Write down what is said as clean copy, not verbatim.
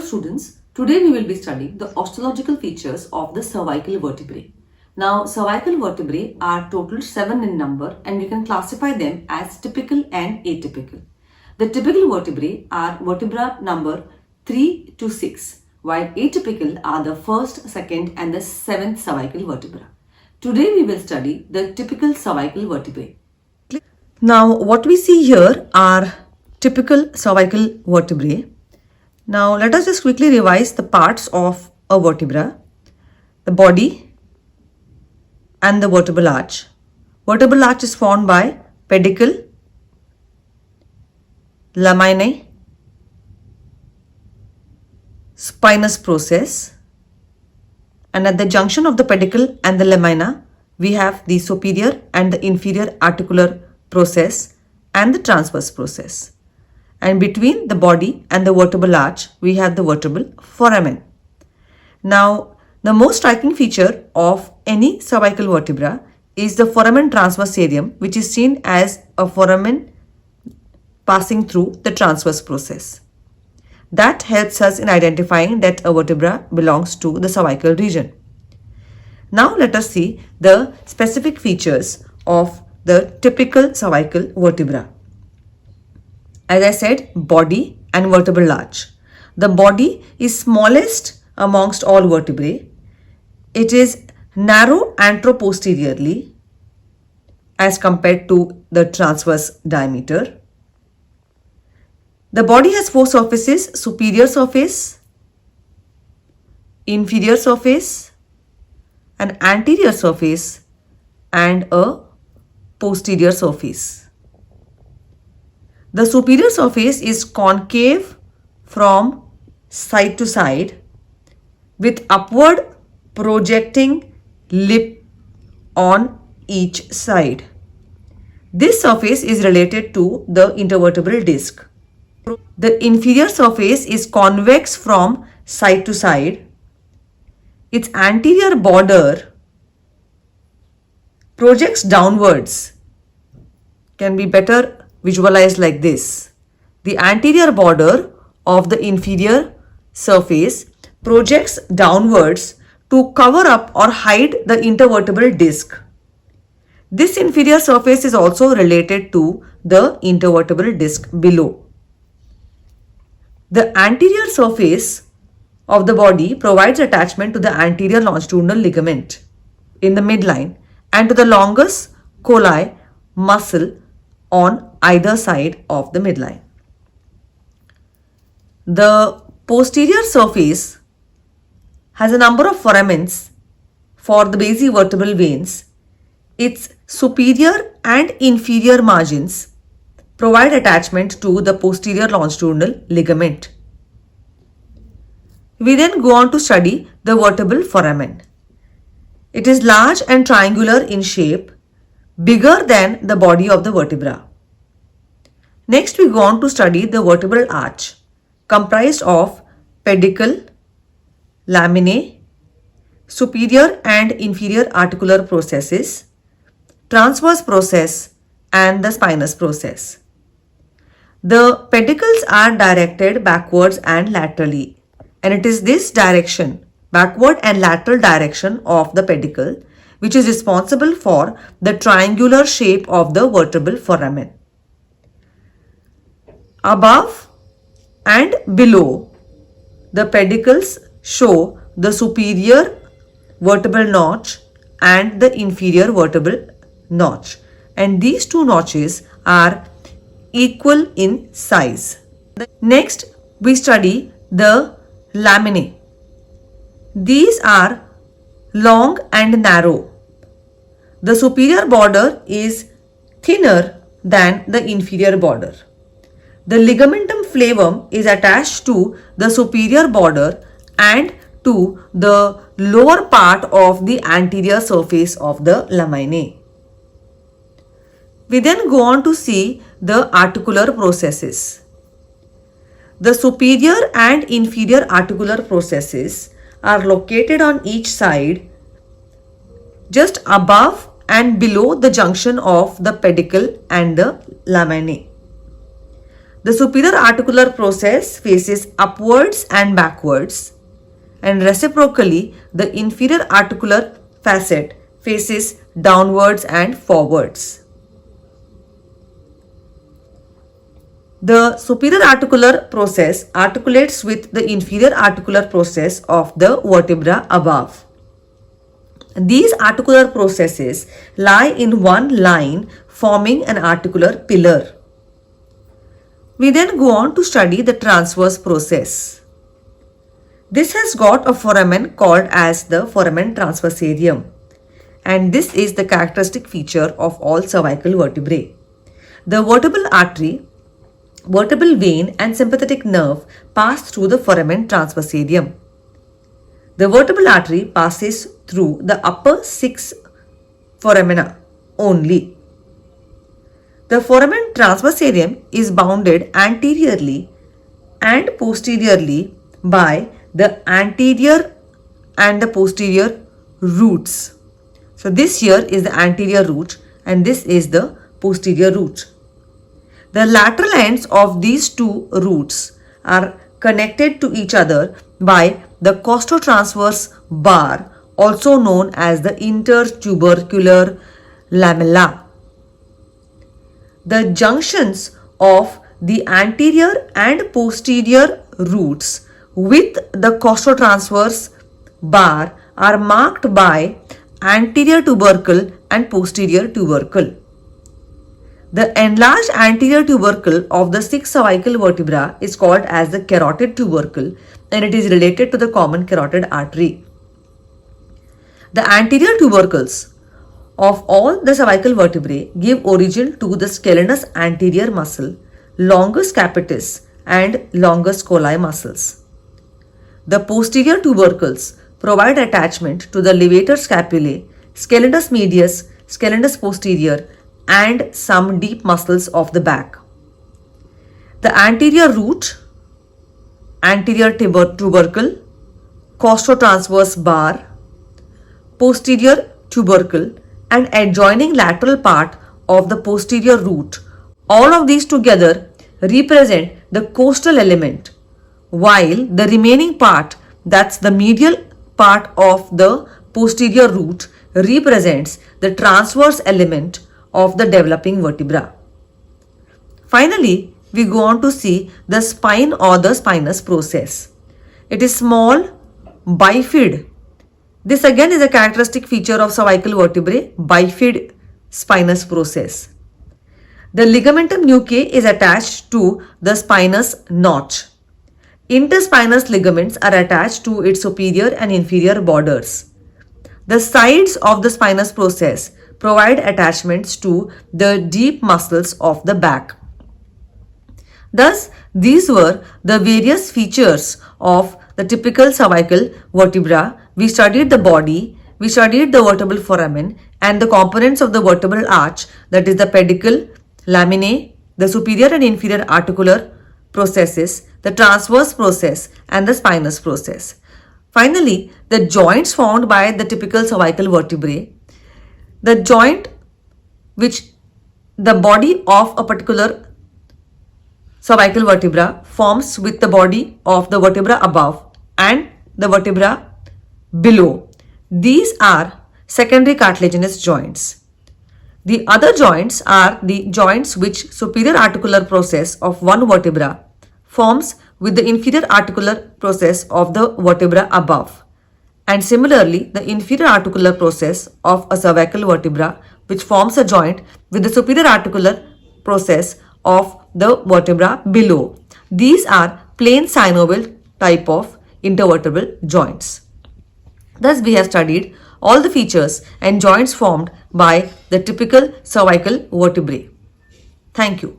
students, today we will be studying the osteological features of the cervical vertebrae. Now, cervical vertebrae are total 7 in number and we can classify them as typical and atypical. The typical vertebrae are vertebra number 3 to 6, while atypical are the first, second and the 7th cervical vertebra. Today we will study the typical cervical vertebrae. Now, what we see here are typical cervical vertebrae. Now, let us just quickly revise the parts of a vertebra: the body and the vertebral arch. Vertebral arch is formed by pedicle, laminae, spinous process, and at the junction of the pedicle and the lamina, we have the superior and the inferior articular process and the transverse process. And between the body and the vertebral arch, we have the vertebral foramen. Now, the most striking feature of any cervical vertebra is the foramen transversarium, which is seen as a foramen passing through the transverse process. That helps us in identifying that a vertebra belongs to the cervical region. Now, let us see the specific features of the typical cervical vertebra. As I said, body and vertebral arch. The body is smallest amongst all vertebrae. It is narrow anteroposteriorly as compared to the transverse diameter. The body has 4 surfaces: superior surface, inferior surface, an anterior surface and a posterior surface. The superior surface is concave from side to side with upward projecting lip on each side. This surface is related to the intervertebral disc. The inferior surface is convex from side to side. Its anterior border projects downwards, can be better visualized like this. The anterior border of the inferior surface projects downwards to cover up or hide the intervertebral disc. This inferior surface is also related to the intervertebral disc below. The anterior surface of the body provides attachment to the anterior longitudinal ligament in the midline and to the longus colli muscle on either side of the midline. The posterior surface has a number of foramens for the basivertebral veins. Its superior and inferior margins provide attachment to the posterior longitudinal ligament. We then go on to study the vertebral foramen. It is large and triangular in shape, bigger than the body of the vertebra. Next, we go on to study the vertebral arch, comprised of pedicle, laminae, superior and inferior articular processes, transverse process and the spinous process. The pedicles are directed backwards and laterally, and it is this direction, backward and lateral direction of the pedicle, which is responsible for the triangular shape of the vertebral foramen. Above and below, the pedicles show the superior vertebral notch and the inferior vertebral notch, and these two notches are equal in size. Next, we study the laminae. These are long and narrow. The superior border is thinner than the inferior border. The ligamentum flavum is attached to the superior border and to the lower part of the anterior surface of the laminae. We then go on to see the articular processes. The superior and inferior articular processes are located on each side just above and below the junction of the pedicle and the laminae. The superior articular process faces upwards and backwards, and reciprocally, the inferior articular facet faces downwards and forwards. The superior articular process articulates with the inferior articular process of the vertebra above. These articular processes lie in one line, forming an articular pillar. We then go on to study the transverse process. This has got a foramen called as the foramen transversarium, and this is the characteristic feature of all cervical vertebrae. The vertebral artery, vertebral vein and sympathetic nerve pass through the foramen transversarium. The vertebral artery passes through the upper 6 foramina only. The foramen transversarium is bounded anteriorly and posteriorly by the anterior and the posterior roots. So this here is the anterior root and this is the posterior root. The lateral ends of these two roots are connected to each other by the costotransverse bar, also known as the intertubercular lamella. The junctions of the anterior and posterior roots with the costotransverse bar are marked by anterior tubercle and posterior tubercle. The enlarged anterior tubercle of the 6 cervical vertebra is called as the carotid tubercle, and it is related to the common carotid artery. The anterior tubercles of all the cervical vertebrae give origin to the scalenus anterior muscle, longus capitis and longus colli muscles. The posterior tubercles provide attachment to the levator scapulae, scalenus medius, scalenus posterior and some deep muscles of the back. The anterior root, anterior tubercle, costotransverse bar, posterior tubercle and adjoining lateral part of the posterior root, all of these together represent the costal element, while the remaining part, that's the medial part of the posterior root, represents the transverse element of the developing vertebra. Finally, we go on to see the spine or the spinous process. It is small, bifid. This again is a characteristic feature of cervical vertebrae, bifid spinous process. The ligamentum nuchae is attached to the spinous notch. Interspinous ligaments are attached to its superior and inferior borders. The sides of the spinous process provide attachments to the deep muscles of the back. Thus, these were the various features of the typical cervical vertebra. We studied the body, we studied the vertebral foramen and the components of the vertebral arch, that is the pedicle, laminae, the superior and inferior articular processes, the transverse process and the spinous process. Finally, the joints formed by the typical cervical vertebrae. The joint which the body of a particular cervical vertebra forms with the body of the vertebra above and the vertebra below. These are secondary cartilaginous joints. The other joints are the joints which superior articular process of one vertebra forms with the inferior articular process of the vertebra above, and similarly the inferior articular process of a cervical vertebra which forms a joint with the superior articular process of the vertebra below. These are plain synovial type of intervertebral joints. Thus, we have studied all the features and joints formed by the typical cervical vertebrae. Thank you.